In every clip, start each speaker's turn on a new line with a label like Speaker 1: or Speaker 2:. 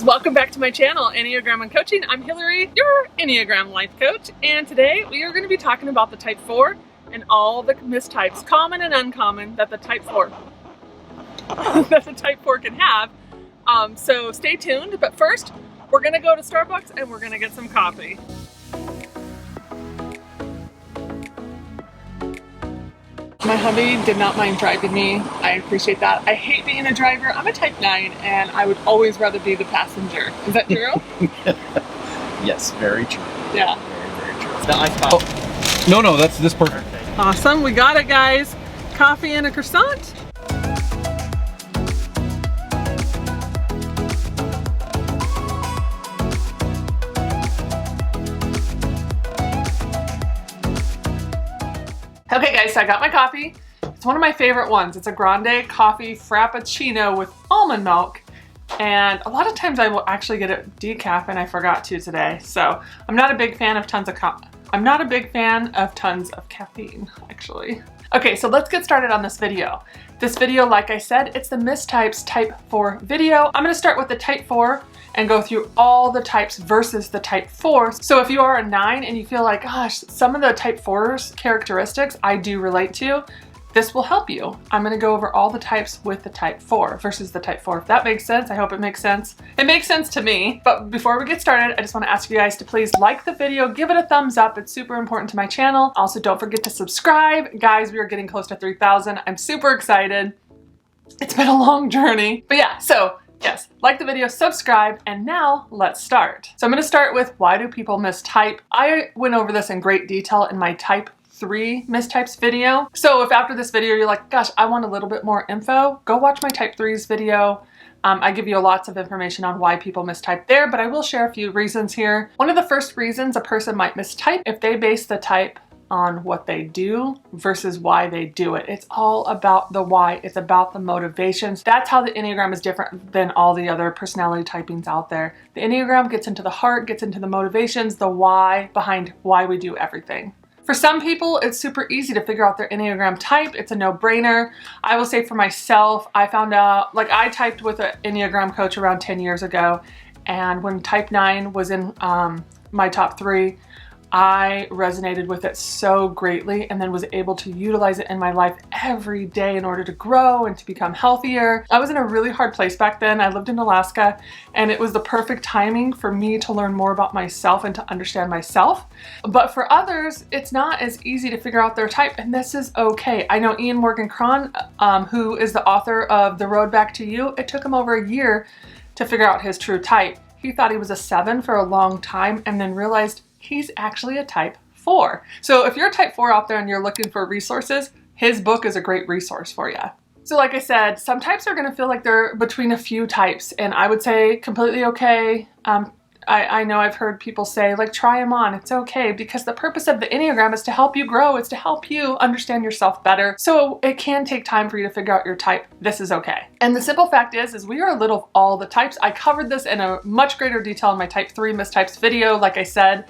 Speaker 1: guys, welcome back to my channel, Enneagram and Coaching. I'm Hillary, your Enneagram life coach, and today we are going to be talking about the type 4 and all the mistypes, common and uncommon, that the type 4 can have. So stay tuned, but first we're going to go to Starbucks and we're going to get some coffee. My hubby did not mind driving me. I appreciate that. I hate being a driver. I'm a type 9 and I would always rather be the passenger. Is that true?
Speaker 2: Yes, very true.
Speaker 1: Yeah.
Speaker 2: Very true. The iced coffee.
Speaker 3: Oh. No, that's this perfect.
Speaker 1: Awesome. We got it, guys. Coffee and a croissant. Okay guys, so I got my coffee. It's one of my favorite ones. It's a grande coffee frappuccino with almond milk. And a lot of times I will actually get it decaf, and I forgot to today. So I'm not a big fan of tons of caffeine, actually. Okay, so let's get started on this video. This video, like I said, it's the mistypes type 4 video. I'm gonna start with the type 4 and go through all the types versus the type 4. So if you are a 9 and you feel like, gosh, some of the type 4's characteristics I do relate to, this will help you. I'm gonna go over all the types with the type 4 versus the type 4. If that makes sense, I hope it makes sense. It makes sense to me. But before we get started, I just wanna ask you guys to please like the video, give it a thumbs up. It's super important to my channel. Also, don't forget to subscribe. Guys, we are getting close to 3,000. I'm super excited. It's been a long journey. But yeah, so yes, like the video, subscribe, and now let's start. So I'm gonna start with, why do people mistype? I went over this in great detail in my type 3 mistypes video. So if after this video you're like, gosh, I want a little bit more info, go watch my type 3's video. I give you lots of information on why people mistype there, but I will share a few reasons here. One of the first reasons a person might mistype, if they base the type on what they do versus why they do it. It's all about the why. It's about the motivations. That's how the Enneagram is different than all the other personality typings out there. The Enneagram gets into the heart, gets into the motivations, the why behind why we do everything. For some people, it's super easy to figure out their Enneagram type. It's a no-brainer. I will say for myself, I found out, like, I typed with an Enneagram coach around 10 years ago, and when type 9 was in my top 3, I resonated with it so greatly and then was able to utilize it in my life every day in order to grow and to become healthier. I was in a really hard place back then. I lived in Alaska, and it was the perfect timing for me to learn more about myself and to understand myself. But for others, it's not as easy to figure out their type, and this is okay. I know Ian Morgan Cron, who is the author of The Road Back to You, it took him over a year to figure out his true type. He thought he was a 7 for a long time and then realized he's actually a type 4. So if you're a type 4 out there and you're looking for resources, his book is a great resource for you. So like I said, some types are gonna feel like they're between a few types, and I would say completely okay. I know I've heard people say, like, try them on, it's okay, because the purpose of the Enneagram is to help you grow. It's to help you understand yourself better. So it can take time for you to figure out your type. This is okay. And the simple fact is we are a little of all the types. I covered this in a much greater detail in my type 3 mistypes video, like I said.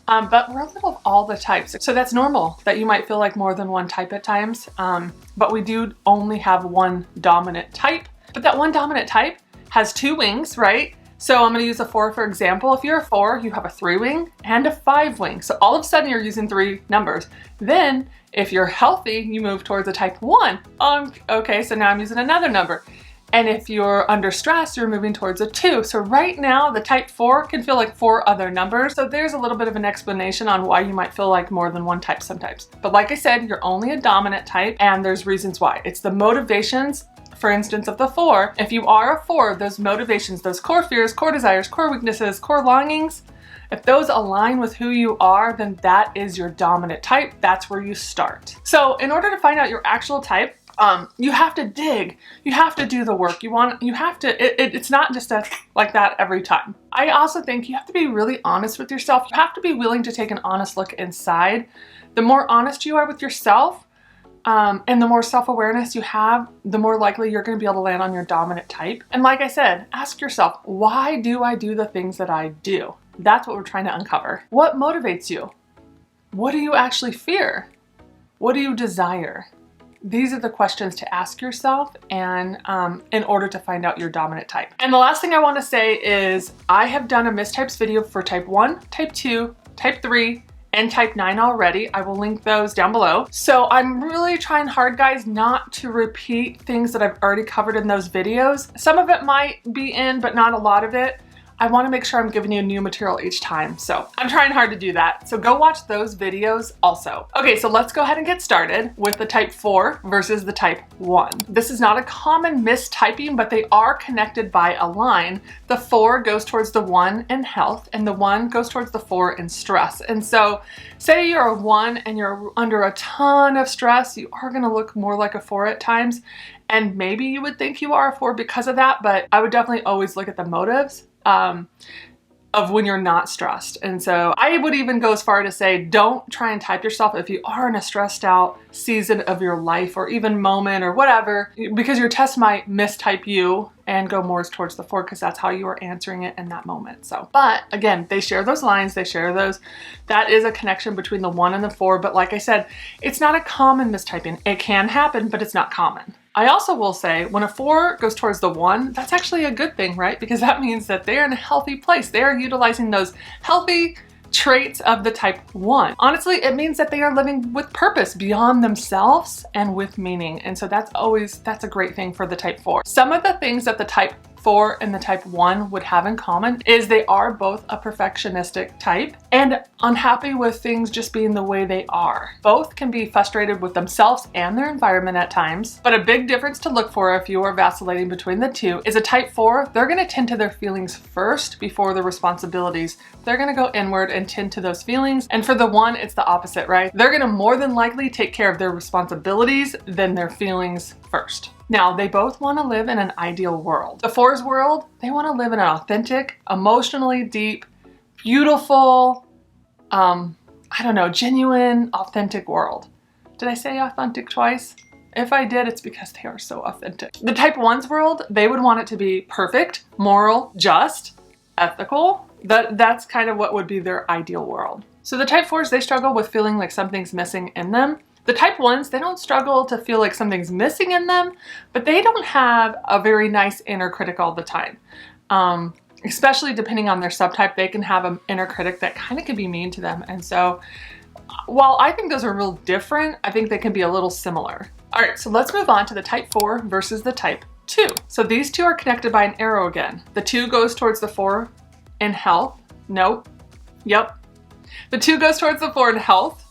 Speaker 1: But we're a little of all the types. So that's normal that you might feel like more than one type at times. But we do only have one dominant type. But that one dominant type has 2 wings, right? So I'm gonna use a 4 for example. If you're a 4, you have a 3 wing and a 5 wing. So all of a sudden you're using 3 numbers. Then if you're healthy, you move towards a type 1. Okay, so now I'm using another number. And if you're under stress, you're moving towards a 2. So right now, the type 4 can feel like 4 other numbers. So there's a little bit of an explanation on why you might feel like more than one type sometimes. But like I said, you're only a dominant type, and there's reasons why. It's the motivations, for instance, of the 4. If you are a 4, those motivations, those core fears, core desires, core weaknesses, core longings, if those align with who you are, then that is your dominant type. That's where you start. So in order to find out your actual type, you have to dig, you have to do the work, it's not just like that every time. I also think you have to be really honest with yourself. You have to be willing to take an honest look inside. The more honest you are with yourself, and the more self-awareness you have, the more likely you're going to be able to land on your dominant type. And like I said, ask yourself, why do I do the things that I do? That's what we're trying to uncover. What motivates you? What do you actually fear? What do you desire? these are the questions to ask yourself and in order to find out your dominant type. And the last thing I want to say is I have done a mistypes video for type 1, type 2, type 3, and type 9 already. I will link those down below. So I'm really trying hard, guys, not to repeat things that I've already covered in those videos. Some of it might be in, but not a lot of it. I want to make sure I'm giving you new material each time. So I'm trying hard to do that. So go watch those videos also. Okay, so let's go ahead and get started with the type 4 versus the type 1. This is not a common mistyping, but they are connected by a line. The 4 goes towards the 1 in health, and the 1 goes towards the 4 in stress. And so say you're a 1 and you're under a ton of stress, you are going to look more like a 4 at times. And maybe you would think you are a 4 because of that, but I would definitely always look at the motives of when you're not stressed. And so I would even go as far to say, don't try and type yourself if you are in a stressed out season of your life or even moment or whatever, because your test might mistype you and go more towards the 4 because that's how you are answering it in that moment. So, but again, they share those lines, they share those. That is a connection between the 1 and the 4. But like I said, it's not a common mistyping. It can happen, but it's not common. I also will say when a 4 goes towards the 1, that's actually a good thing, right? Because that means that they're in a healthy place. They are utilizing those healthy traits of the type 1. Honestly, it means that they are living with purpose beyond themselves and with meaning. And so that's a great thing for the type 4. Some of the things that the type 4 and the type 1 would have in common is they are both a perfectionistic type and unhappy with things just being the way they are. Both can be frustrated with themselves and their environment at times, but a big difference to look for if you are vacillating between the two is a type 4, they're going to tend to their feelings first before the responsibilities. They're going to go inward and tend to those feelings. And for the 1, it's the opposite, right? They're going to more than likely take care of their responsibilities than their feelings first. Now, they both want to live in an ideal world. The 4's world, they want to live in an authentic, emotionally deep, beautiful, genuine, authentic world. Did I say authentic twice? If I did, it's because they are so authentic. The type 1's world, they would want it to be perfect, moral, just, ethical. That's kind of what would be their ideal world. So the type 4s, they struggle with feeling like something's missing in them. The type 1s, they don't struggle to feel like something's missing in them, but they don't have a very nice inner critic all the time. Especially depending on their subtype, they can have an inner critic that kind of can be mean to them. And so while I think those are real different, I think they can be a little similar. All right, so let's move on to the type 4 versus the type 2. So these two are connected by an arrow again. The 2 goes towards the 4 in health. Nope. Yep. The 2 goes towards the 4 in health.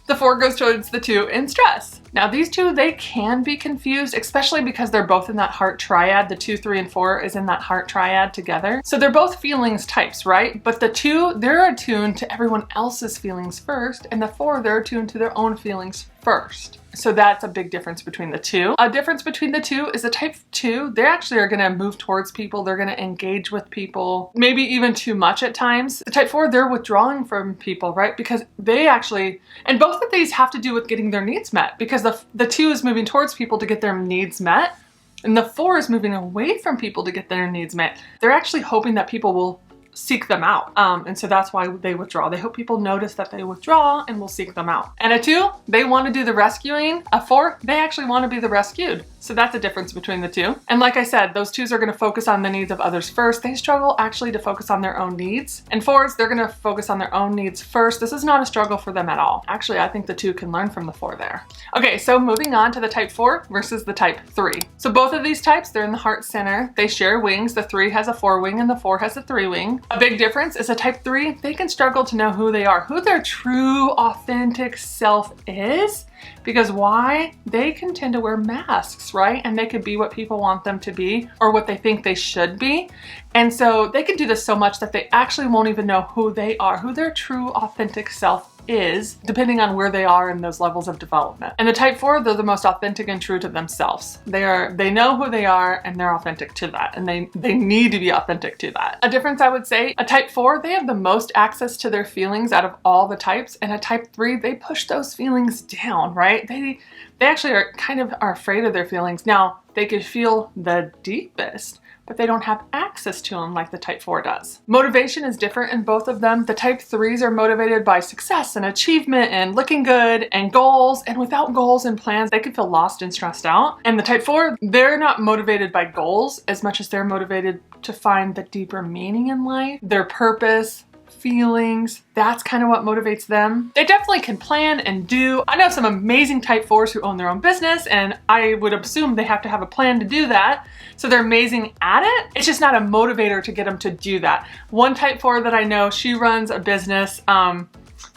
Speaker 1: The 4 goes towards the 2 in stress. Now these two, they can be confused, especially because they're both in that heart triad. The 2, 3, and 4 is in that heart triad together. So they're both feelings types, right? But the 2, they're attuned to everyone else's feelings first, and the 4, they're attuned to their own feelings first. So that's a big difference between the two. A difference between the two is the type 2, they actually are gonna move towards people, they're gonna engage with people, maybe even too much at times. The type 4, they're withdrawing from people, right? Because they actually, and both of these have to do with getting their needs met, because the 2 is moving towards people to get their needs met, and the 4 is moving away from people to get their needs met. They're actually hoping that people will seek them out. And so that's why they withdraw. They hope people notice that they withdraw and will seek them out. And a 2, they want to do the rescuing. A 4, they actually want to be the rescued. So that's a difference between the two. And like I said, those 2s are going to focus on the needs of others first. They struggle actually to focus on their own needs. And 4s, they're going to focus on their own needs first. This is not a struggle for them at all. Actually, I think the 2 can learn from the 4 there. Okay, so moving on to the type 4 versus the type 3. So both of these types, they're in the heart center. They share wings. The 3 has a 4 wing and the 4 has a 3 wing. A big difference is a type 3, they can struggle to know who they are, who their true authentic self is. Because why? They can tend to wear masks, right? And they could be what people want them to be or what they think they should be. And so they can do this so much that they actually won't even know who they are, who their true authentic self is, depending on where they are in those levels of development. And the type 4, they're the most authentic and true to themselves. They know who they are and they're authentic to that. And they need to be authentic to that. A difference I would say, a type 4, they have the most access to their feelings out of all the types. And a type 3, they push those feelings down, right? They actually are afraid of their feelings. Now, they could feel the deepest, but they don't have access to them like the type 4 does. Motivation is different in both of them. The type 3s are motivated by success and achievement and looking good and goals, and without goals and plans, they can feel lost and stressed out. And the type 4, they're not motivated by goals as much as they're motivated to find the deeper meaning in life, their purpose, feelings. That's kind of what motivates them. They definitely can plan and do. I know some amazing type 4s who own their own business, and I would assume they have to have a plan to do that. So they're amazing at it. It's just not a motivator to get them to do that. One type 4 that I know, she runs a business.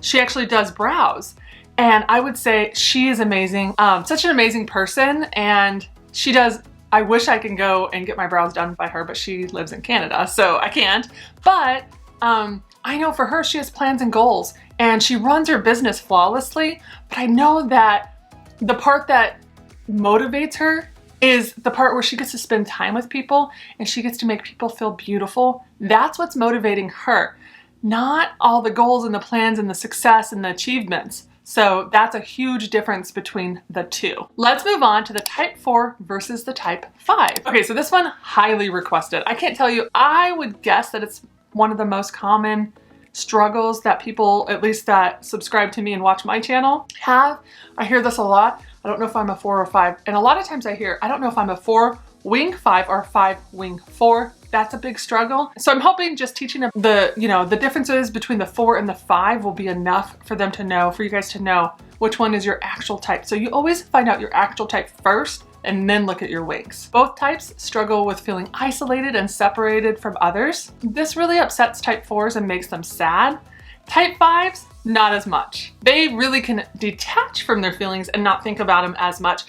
Speaker 1: She actually does brows, and I would say she is amazing. Such an amazing person, and she does. I wish I could go and get my brows done by her, but she lives in Canada, so I can't. But I know for her, she has plans and goals, and she runs her business flawlessly. But I know that the part that motivates her is the part where she gets to spend time with people and she gets to make people feel beautiful. That's what's motivating her, not all the goals and the plans and the success and the achievements. So that's a huge difference between the two. Let's move on to the type 4 versus the type 5. Okay, so this one, highly requested. I can't tell you, I would guess that it's one of the most common struggles that people, at least that subscribe to me and watch my channel, have. I hear this a lot. I don't know if I'm a 4 or 5. And a lot of times I hear, I don't know if I'm a 4 wing 5 or 5 wing 4. That's a big struggle. So I'm hoping just teaching them the differences between the 4 and the 5 will be enough for them to know, for you guys to know which one is your actual type. So you always find out your actual type first and then look at your wings. Both types struggle with feeling isolated and separated from others. This really upsets type 4s and makes them sad. Type 5s, not as much. They really can detach from their feelings and not think about them as much.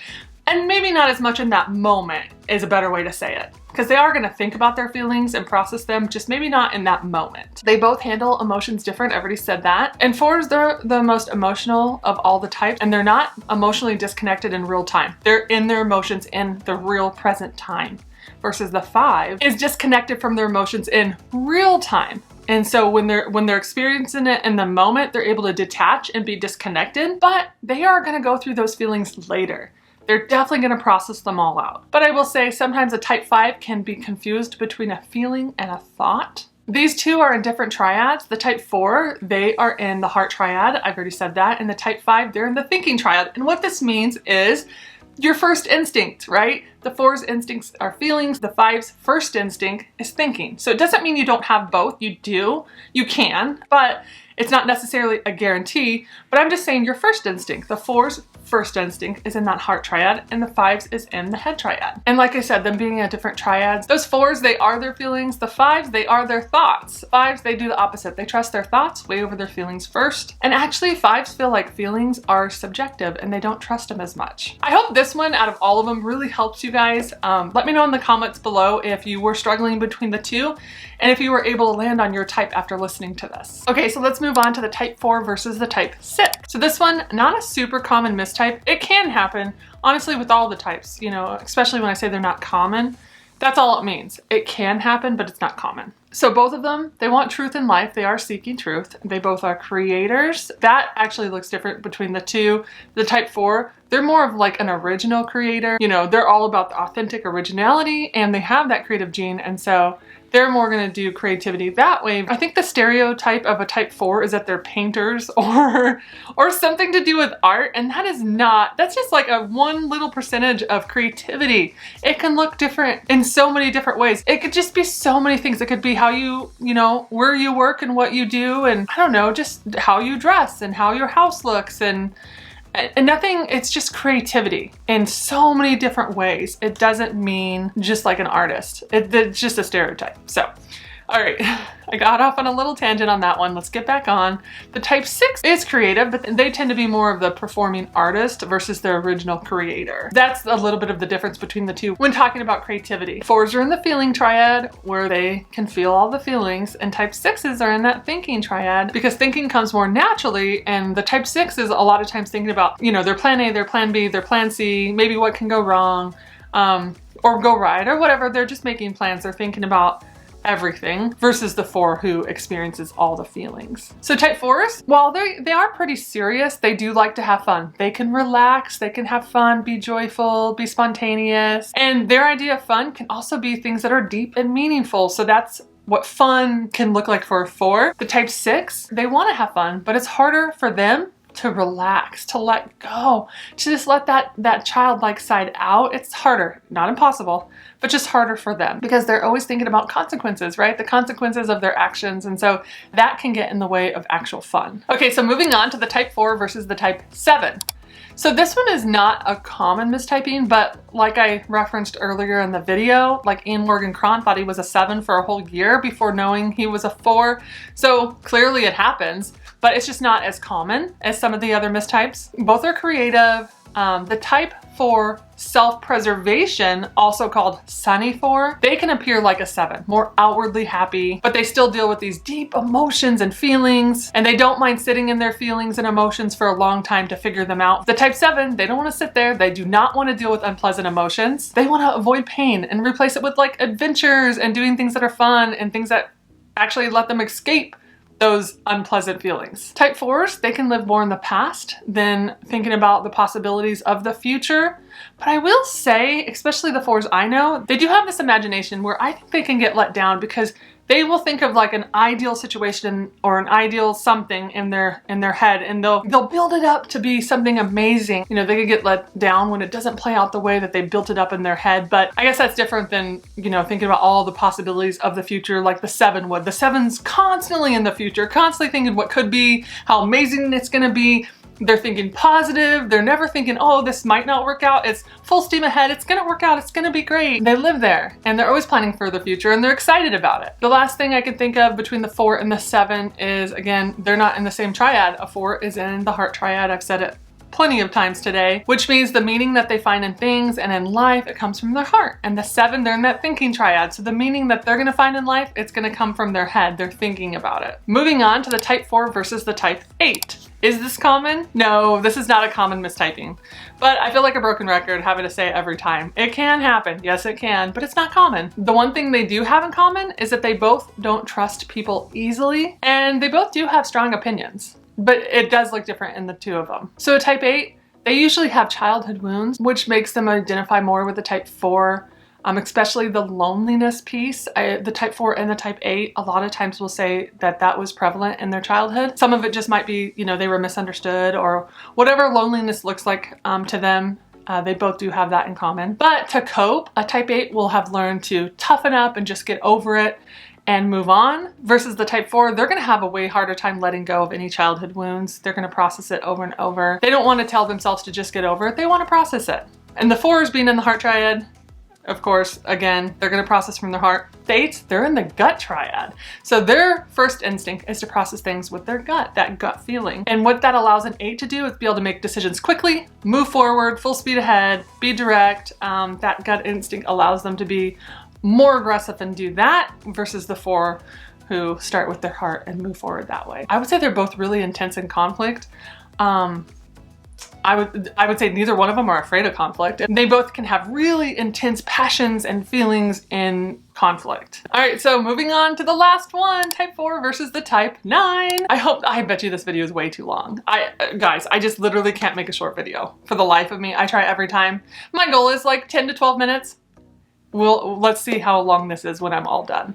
Speaker 1: And maybe not as much in that moment is a better way to say it. Because they are going to think about their feelings and process them, just maybe not in that moment. They both handle emotions different, I already said that. And 4s, they're the most emotional of all the types, and they're not emotionally disconnected in real time. They're in their emotions in the real present time. Versus the 5 is disconnected from their emotions in real time. And so when they're experiencing it in the moment, they're able to detach and be disconnected, but they are going to go through those feelings later. They're definitely going to process them all out. But I will say sometimes a type 5 can be confused between a feeling and a thought. These two are in different triads. The type 4, they are in the heart triad. I've already said that. And the type 5, they're in the thinking triad. And what this means is your first instinct, right? The 4's instincts are feelings. The 5's first instinct is thinking. So it doesn't mean you don't have both. You do. You can. But it's not necessarily a guarantee. But I'm just saying your first instinct. The 4's first instinct is in that heart triad, and the 5's is in the head triad. And like I said, them being in different triads, those 4's, they are their feelings. The 5's, they are their thoughts. 5's, they do the opposite. They trust their thoughts way over their feelings first. And actually 5's feel like feelings are subjective and they don't trust them as much. I hope this one out of all of them really helps you guys. Let me know in the comments below if you were struggling between the two and if you were able to land on your type after listening to this. Okay, so let's move on to the type 4 versus the type 6. So this one, not a super common mistype. It can happen, honestly, with all the types, especially when I say they're not common. That's all it means. It can happen, but it's not common. So both of them, they want truth in life. They are seeking truth. They both are creators. That actually looks different between the two. The type 4, they're more of like an original creator. They're all about the authentic originality, and they have that creative gene. And so they're more going to do creativity that way. I think the stereotype of a type 4 is that they're painters or something to do with art. And that is not, that's just like a one little percentage of creativity. It can look different in so many different ways. It could just be so many things. It could be how where you work and what you do. And I don't know, just how you dress and how your house looks and nothing. It's just creativity in so many different ways. It doesn't mean just like an artist. It's just a stereotype. So, all right, I got off on a little tangent on that one. Let's get back on. The type 6 is creative, but they tend to be more of the performing artist versus their original creator. That's a little bit of the difference between the two when talking about creativity. 4s are in the feeling triad where they can feel all the feelings, and type 6s are in that thinking triad because thinking comes more naturally, and the type 6 is a lot of times thinking about, their plan A, their plan B, their plan C, maybe what can go wrong, or go right or whatever. They're just making plans. They're thinking about everything versus the 4 who experiences all the feelings. So type 4s, while they are pretty serious, they do like to have fun. They can relax, they can have fun, be joyful, be spontaneous. And their idea of fun can also be things that are deep and meaningful. So that's what fun can look like for a 4. The type 6, they want to have fun, but it's harder for them to relax, to let go, to just let that childlike side out. It's harder, not impossible, but just harder for them because they're always thinking about consequences, right? The consequences of their actions. And so that can get in the way of actual fun. Okay, so moving on to the type 4 versus the type 7. So this one is not a common mistyping, but like I referenced earlier in the video, like Ian Morgan Cron thought he was a 7 for a whole year before knowing he was a 4. So clearly it happens, but it's just not as common as some of the other mistypes. Both are creative. The type 4 self-preservation, also called sunny 4, they can appear like a 7, more outwardly happy, but they still deal with these deep emotions and feelings, and they don't mind sitting in their feelings and emotions for a long time to figure them out. The type 7, they don't want to sit there. They do not want to deal with unpleasant emotions. They want to avoid pain and replace it with like adventures and doing things that are fun and things that actually let them escape those unpleasant feelings. Type 4s, they can live more in the past than thinking about the possibilities of the future. But I will say, especially the 4s I know, they do have this imagination where I think they can get let down because they will think of like an ideal situation or an ideal something in their head, and they'll build it up to be something amazing. You know, they could get let down when it doesn't play out the way that they built it up in their head. But I guess that's different than, you know, thinking about all the possibilities of the future like the 7 would. The 7's constantly in the future, constantly thinking what could be, how amazing it's gonna be. They're thinking positive. They're never thinking, oh, this might not work out. It's full steam ahead. It's gonna work out. It's gonna be great. They live there and they're always planning for the future and they're excited about it. The last thing I can think of between the 4 and the 7 is, again, they're not in the same triad. A 4 is in the heart triad. I've said it plenty of times today, which means the meaning that they find in things and in life, it comes from their heart. And the 7, they're in that thinking triad. So the meaning that they're gonna find in life, it's gonna come from their head. They're thinking about it. Moving on to the type 4 versus the type 8. Is this common? No, this is not a common mistyping, but I feel like a broken record having to say it every time. It can happen. Yes, it can, but it's not common. The one thing they do have in common is that they both don't trust people easily, and they both do have strong opinions, but it does look different in the 2 of them. So a type 8, they usually have childhood wounds, which makes them identify more with the type 4. Especially the loneliness piece. The type 4 and the type 8 a lot of times will say that was prevalent in their childhood. Some of it just might be, you know, they were misunderstood or whatever loneliness looks like to them. They both do have that in common. But to cope, a type 8 will have learned to toughen up and just get over it and move on, versus the type 4, they're gonna have a way harder time letting go of any childhood wounds. They're gonna process it over and over. They don't want to tell themselves to just get over it. They want to process it. And the 4s being in the heart triad, of course, again, they're going to process from their heart. The 8s, they're in the gut triad. So their first instinct is to process things with their gut, that gut feeling. And what that allows an 8 to do is be able to make decisions quickly, move forward, full speed ahead, be direct. That gut instinct allows them to be more aggressive and do that versus the 4 who start with their heart and move forward that way. I would say they're both really intense in conflict. I would say neither one of them are afraid of conflict. They both can have really intense passions and feelings in conflict. All right, so moving on to the last one, type 4 versus the type 9. I bet you this video is way too long. Guys, I just literally can't make a short video for the life of me. I try every time. My goal is like 10 to 12 minutes. Let's see how long this is when I'm all done.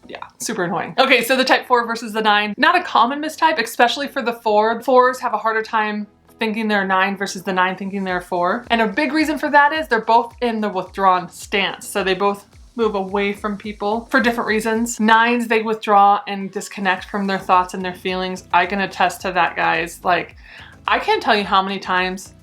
Speaker 1: Yeah, super annoying. Okay, so the type 4 versus the 9. Not a common mistype, especially for the 4. 4s have a harder time thinking they're 9 versus the 9 thinking they're 4. And a big reason for that is they're both in the withdrawn stance. So they both move away from people for different reasons. 9s, they withdraw and disconnect from their thoughts and their feelings. I can attest to that, guys. Like, I can't tell you how many times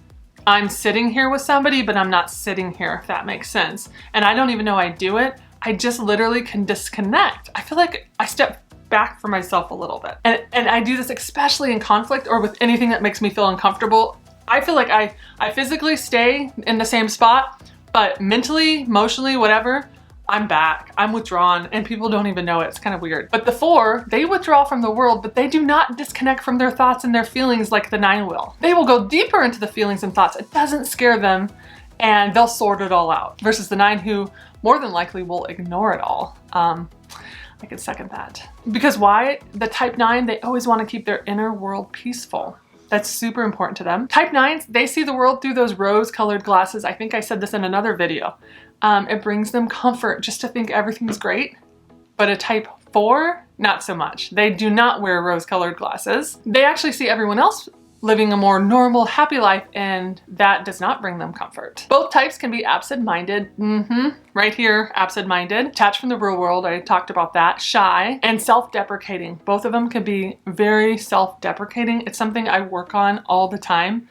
Speaker 1: I'm sitting here with somebody, but I'm not sitting here, if that makes sense. And I don't even know I do it. I just literally can disconnect. I feel like I step back for myself a little bit. And I do this especially in conflict or with anything that makes me feel uncomfortable. I feel like I physically stay in the same spot, but mentally, emotionally, whatever, I'm back. I'm withdrawn and people don't even know it. It's kind of weird. But the 4, they withdraw from the world, but they do not disconnect from their thoughts and their feelings like the 9 will. They will go deeper into the feelings and thoughts. It doesn't scare them and they'll sort it all out. Versus the 9 who more than likely will ignore it all. I could second that. Because why? The type 9, they always want to keep their inner world peaceful. That's super important to them. Type 9s, they see the world through those rose-colored glasses. I think I said this in another video. It brings them comfort just to think everything's great. But a type 4, not so much. They do not wear rose-colored glasses. They actually see everyone else living a more normal, happy life, and that does not bring them comfort. Both types can be absent-minded. Right here, absent-minded. Detached from the real world, I talked about that. Shy and self-deprecating. Both of them can be very self-deprecating. It's something I work on all the time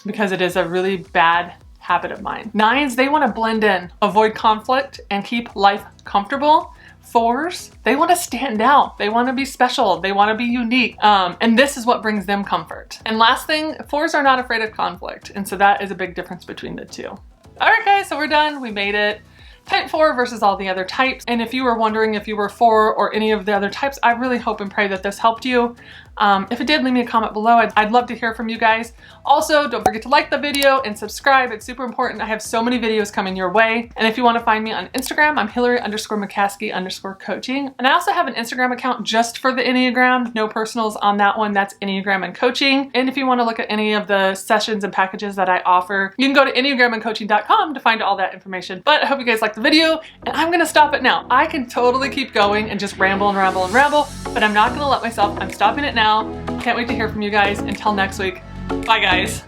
Speaker 1: because it is a really bad habit of mine. 9s, they want to blend in, avoid conflict, and keep life comfortable. 4s, they want to stand out. They want to be special. They want to be unique. And this is what brings them comfort. And last thing, 4s are not afraid of conflict. And so that is a big difference between the two. All right, guys, so we're done. We made it. Type 4 versus all the other types. And if you were wondering if you were 4 or any of the other types, I really hope and pray that this helped you. If it did, leave me a comment below. I'd love to hear from you guys. Also, don't forget to like the video and subscribe. It's super important. I have so many videos coming your way. And if you want to find me on Instagram, I'm Hillary_McCaskey_coaching. And I also have an Instagram account just for the Enneagram. No personals on that one. That's Enneagram and Coaching. And if you want to look at any of the sessions and packages that I offer, you can go to enneagramandcoaching.com to find all that information. But I hope you guys liked the video, and I'm going to stop it now. I can totally keep going and just ramble and ramble and ramble, but I'm not going to let myself. I'm stopping it now. Can't wait to hear from you guys. Until next week. Bye, guys.